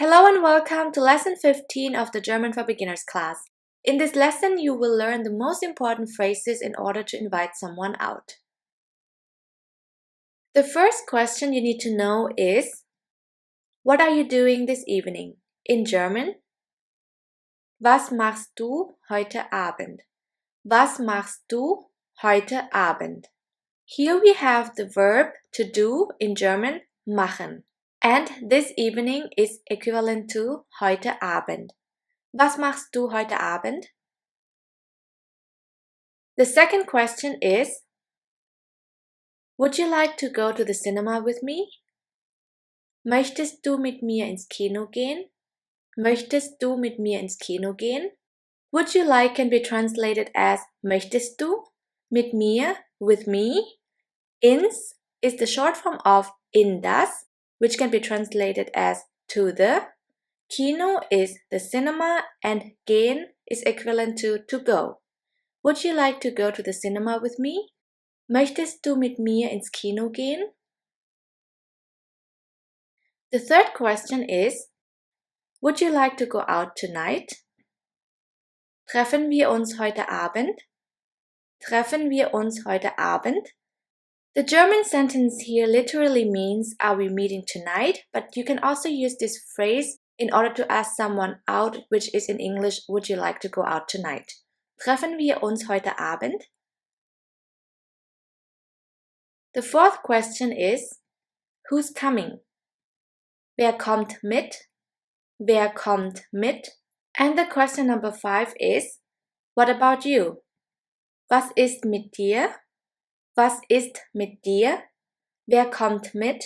Hello and welcome to lesson 15 of the German for Beginners class. In this lesson, you will learn the most important phrases in order to invite someone out. The first question you need to know is, what are you doing this evening? In German, was machst du heute Abend? Was machst du heute Abend? Here we have the verb to do in German, machen. And this evening is equivalent to heute Abend. Was machst du heute Abend? The second question is, would you like to go to the cinema with me? Möchtest du mit mir ins Kino gehen? Möchtest du mit mir ins Kino gehen? Would you like can be translated as möchtest du, mit mir, with me. Ins is the short form of in das, which can be translated as to the. Kino is the cinema and gehen is equivalent to go. Would you like to go to the cinema with me? Möchtest du mit mir ins Kino gehen? The third question is, would you like to go out tonight? Treffen wir uns heute Abend? Treffen wir uns heute Abend? The German sentence here literally means, are we meeting tonight? But you can also use this phrase in order to ask someone out, which is in English, would you like to go out tonight? Treffen wir uns heute Abend? The fourth question is, who's coming? Wer kommt mit? Wer kommt mit? And the question number 5 is, what about you? Was ist mit dir? Was ist mit dir? Wer kommt mit?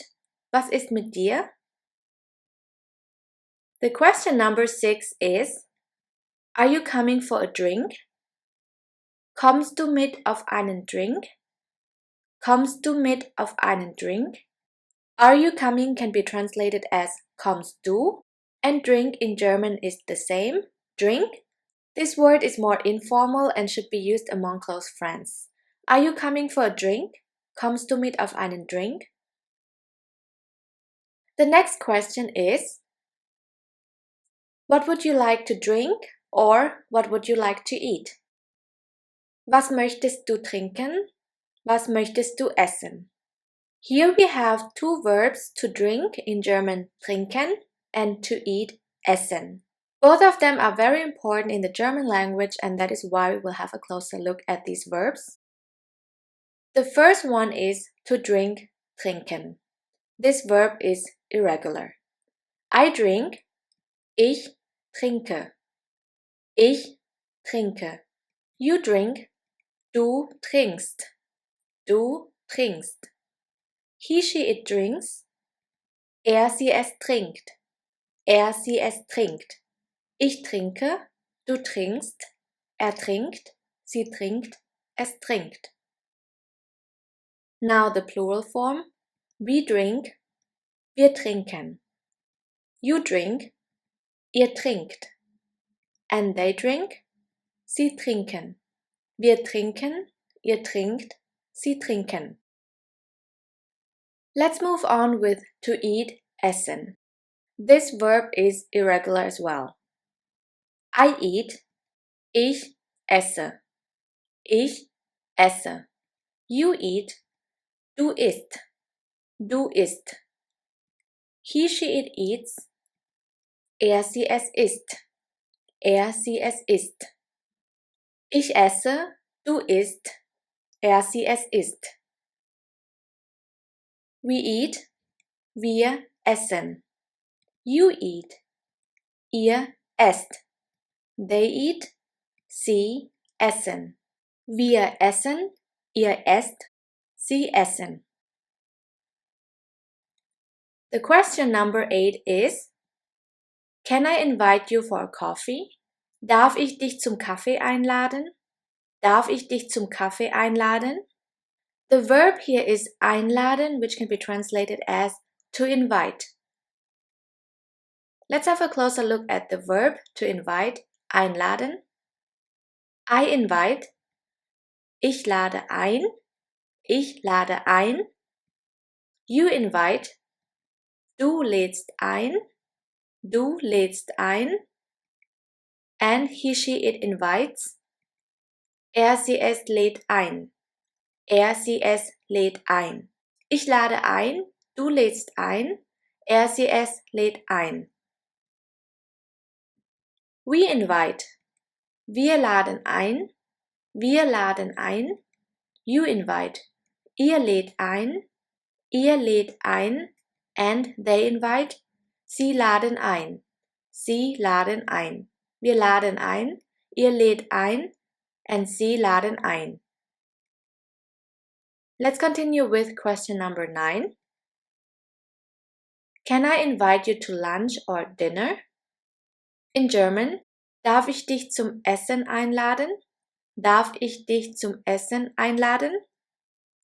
Was ist mit dir? The question number 6 is, are you coming for a drink? Kommst du mit auf einen Drink? Kommst du mit auf einen Drink? Are you coming can be translated as kommst du, and drink in German is the same, drink. This word is more informal and should be used among close friends. Are you coming for a drink? Kommst du mit auf einen Drink? The next question is, what would you like to drink or what would you like to eat? Was möchtest du trinken? Was möchtest du essen? Here we have two verbs to drink in German, trinken, and to eat, essen. Both of them are very important in the German language, and that is why we will have a closer look at these verbs. The first one is to drink, trinken. This verb is irregular. I drink, ich trinke. Ich trinke. You drink, du trinkst. Du trinkst. He, she, it drinks. Sie, es trinkt. Sie, es trinkt. Ich trinke, du trinkst. Trinkt, sie trinkt, es trinkt. Now the plural form. We drink, wir trinken. You drink, ihr trinkt. And they drink, sie trinken. Wir trinken, ihr trinkt, sie trinken. Let's move on with to eat, essen. This verb is irregular as well. I eat, ich esse. Ich esse. You eat, du isst. Du isst. He, she, it eats. Sie, es isst. Sie, es isst. Ich esse, du isst. Sie, es isst. We eat, wir essen. You eat, ihr esst. They eat, sie essen. Wir essen, ihr esst, sie essen. The question number 8 is, can I invite you for a coffee? Darf ich dich zum Kaffee einladen? Darf ich dich zum Kaffee einladen? The verb here is einladen, which can be translated as to invite. Let's have a closer look at the verb to invite, einladen. I invite, ich lade ein, ich lade ein. You invite, du lädst ein, Du lädst ein. And he, she, it invites. Er, sie, es lädt ein. Er, sie, es lädt ein. Ich lade ein. Du lädst ein. Er, sie, es lädt ein. We invite. Wir laden ein. Wir laden ein. You invite. Ihr lädt ein. Ihr lädt ein. And they invite. Sie laden ein. Sie laden ein. Wir laden ein. Ihr lädt ein. And sie laden ein. Let's continue with question number 9. Can I invite you to lunch or dinner? In German, darf ich dich zum Essen einladen? Darf ich dich zum Essen einladen?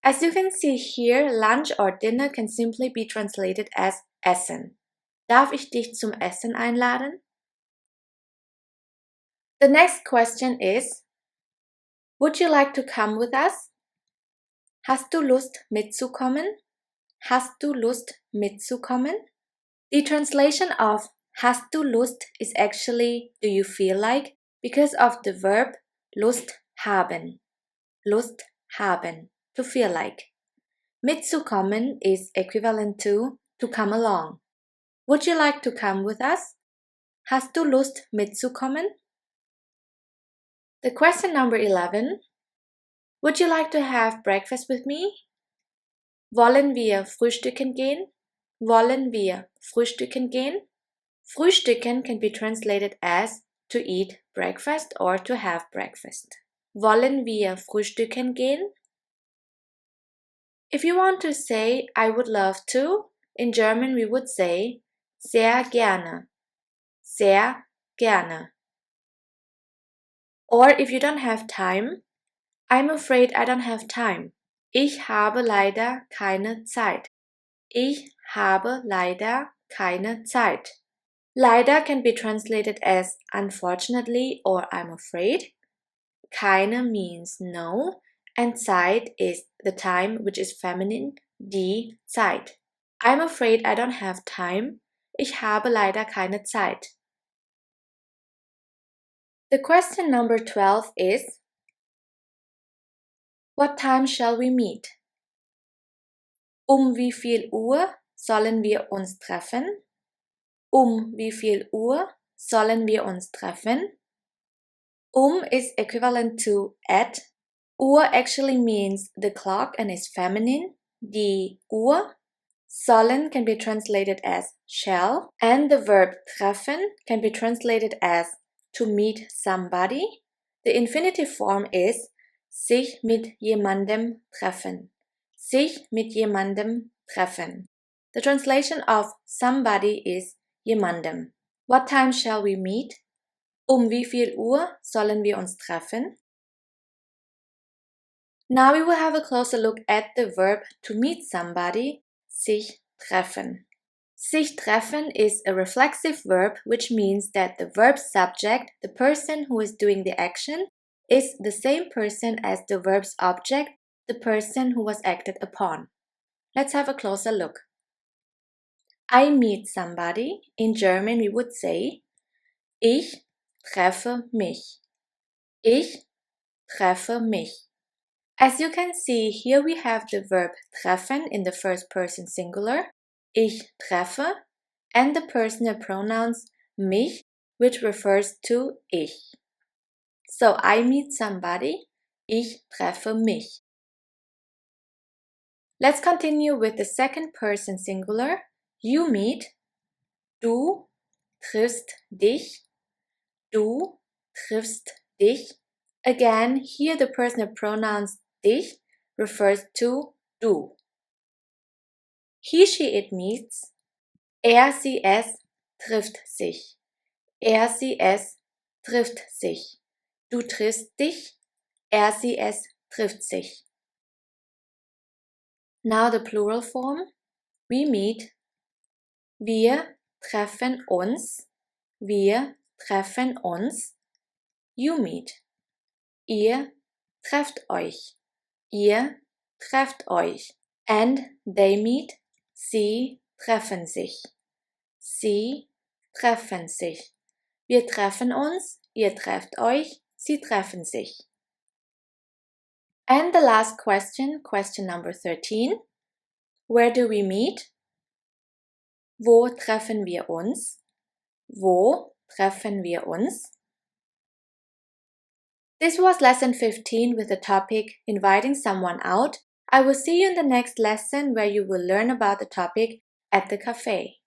As you can see here, lunch or dinner can simply be translated as Essen. Darf ich dich zum Essen einladen? The next question is, would you like to come with us? Hast du Lust mitzukommen? Hast du Lust mitzukommen? The translation of hast du Lust is actually do you feel like because of the verb Lust haben. Lust haben, to feel like. Mitzukommen is equivalent to come along. Would you like to come with us? Hast du Lust mitzukommen? The question number 11. Would you like to have breakfast with me? Wollen wir frühstücken gehen? Wollen wir frühstücken gehen? Frühstücken can be translated as to eat breakfast or to have breakfast. Wollen wir frühstücken gehen? If you want to say I would love to, in German we would say sehr gerne. Sehr gerne. Or if you don't have time, I'm afraid I don't have time. Ich habe leider keine Zeit. Ich habe leider keine Zeit. Leider can be translated as unfortunately or I'm afraid. Keine means no, and Zeit is the time, which is feminine, die Zeit. I'm afraid I don't have time. Ich habe leider keine Zeit. The question number 12 is, what time shall we meet? Wie viel Uhr sollen wir uns treffen? Wie viel Uhr sollen wir uns treffen? Is equivalent to at. Uhr actually means the clock and is feminine. Die Uhr. Sollen can be translated as shall. And the verb treffen can be translated as to meet somebody. The infinitive form is sich mit jemandem treffen. Sich mit jemandem treffen. The translation of somebody is jemandem. What time shall we meet? Wie viel Uhr sollen wir uns treffen? Now we will have a closer look at the verb to meet somebody, sich treffen. Sich treffen is a reflexive verb which means that the verb subject, the person who is doing the action, is the same person as the verb's object, the person who was acted upon. Let's have a closer look. I meet somebody. In German we would say ich treffe mich. Ich treffe mich. As you can see, here we have the verb treffen in the first person singular, ich treffe, and the personal pronouns mich, which refers to ich. So I meet somebody, ich treffe mich. Let's continue with the second person singular, you meet, du triffst dich, du triffst dich. Again, here the personal pronouns dich refers to du. He, she, it meets. Er, sie, es trifft sich. Er, sie, es trifft sich. Du triffst dich. Er, sie, es trifft sich. Now the plural form. We meet. Wir treffen uns. Wir treffen uns. You meet. Ihr trefft euch. Ihr trefft euch. And they meet. Sie treffen sich. Sie treffen sich. Wir treffen uns, ihr trefft euch, sie treffen sich. And the last question, question number 13. Where do we meet? Wo treffen wir uns? Wo treffen wir uns? This was lesson 15 with the topic inviting someone out. I will see you in the next lesson where you will learn about the topic at the cafe.